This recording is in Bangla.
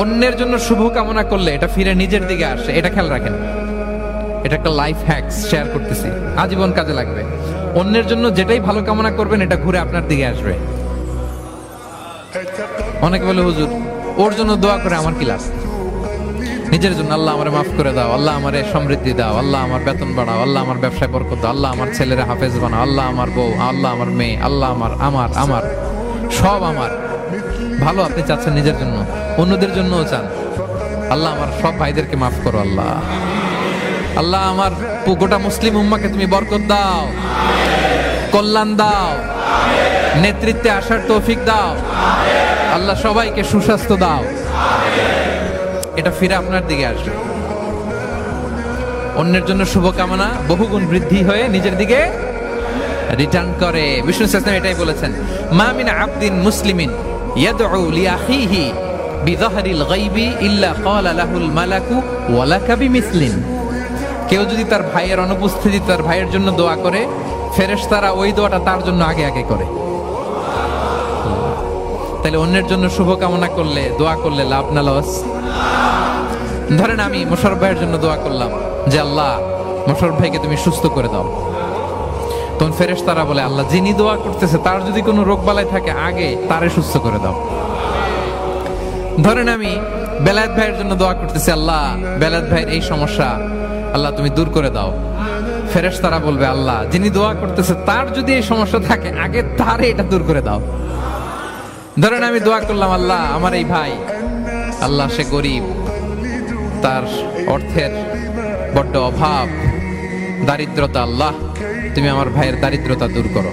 অন্যের জন্য শুভ কামনা করলে এটা ফিরে নিজের দিকে আসে, এটা খেয়াল রাখেন। এটা একটা লাইফ হ্যাকস শেয়ার করতেছি, আজীবন কাজে লাগবে। অন্যের জন্য যেটাই ভালো কামনা করবেন এটা ঘুরে আপনার দিকে আসবে। অনেকে বলে হুজুর ওর জন্য দোয়া করে আমার কি লাভ? নিজের জন্য আল্লাহ আমারে মাফ করে দাও, আল্লাহ আমারে সমৃদ্ধি দাও, আল্লাহ আমার বেতন বাড়াও, আল্লাহ আমার ব্যবসায় বরকত দাও, আল্লাহ আমার ছেলেরা হাফেজ বানাও, আল্লাহ আমার বউ, আল্লাহ আমার মেয়ে, আল্লাহ আমার আমার আমার সব আমার ভালো আপনি চাচ্ছেন নিজের জন্য, অন্যদের জন্যও চান। আল্লাহ আমার সব ভাইদেরকে মাফ করো, আল্লাহ আল্লাহ আমার গোটা মুসলিম উম্মাকে তুমি বরকত দাও, কল্যাণ দাও, নেতৃত্বে আসার তৌফিক দাও, আল্লাহ সবাইকে সুস্বাস্থ্য দাও। এটা ফিরে আপনার দিকে আসবে। অন্যের জন্য শুভকামনা বহুগুণ বৃদ্ধি হয়ে নিজের দিকে রিটার্ন করে। বিষ্ণু সাল্লাল্লাহু এটাই বলেছেন, মা মিন আবদিন মুসলিমিন ইয়াদউ লিআখিহি বিযাহরিল গায়বি ইল্লা ক্বালা লাহুল মালাকু ওয়া লাকা বিমিসলিন। কেউ যদি তার ভাইয়ের অনুপস্থিতি তার ভাইয়ের জন্য দোয়া করে, ফেরেশতারা ওই দোয়াটা তার জন্য আগে আগে করে। তাহলে অন্যের জন্য শুভকামনা করলে, দোয়া করলে লাভ না লস? ধরেন আমি মোশাররফ ভাইয়ের জন্য দোয়া করলাম যে আল্লাহ মোশাররফ ভাইকে তুমি সুস্থ করে দাও, তখন ফেরেশতারা বলে আল্লাহ যিনি দোয়া করতেছে তার যদি কোনো রোগ বালাই থাকে আগে তারে সুস্থ করে দাও। ধরেন আমি বেলায়েত ভাইয়ের জন্য দোয়া করতেছি, আল্লাহ বেলায়েত ভাইয়ের এই সমস্যা আল্লাহ তুমি দূর করে দাও, ফেরেশতারা বলবে আল্লাহ যিনি দোয়া করতেছে তার যদি এই সমস্যা থাকে আগে তারে এটা দূর করে দাও। ধরেন আমি দোয়া করলাম আল্লাহ আমার এই ভাই, আল্লাহ সে গরিব, তার অর্থের বড্ড অভাব, দারিদ্রতা, আল্লাহ তুমি আমার ভাইয়ের দারিদ্রতা দূর করো।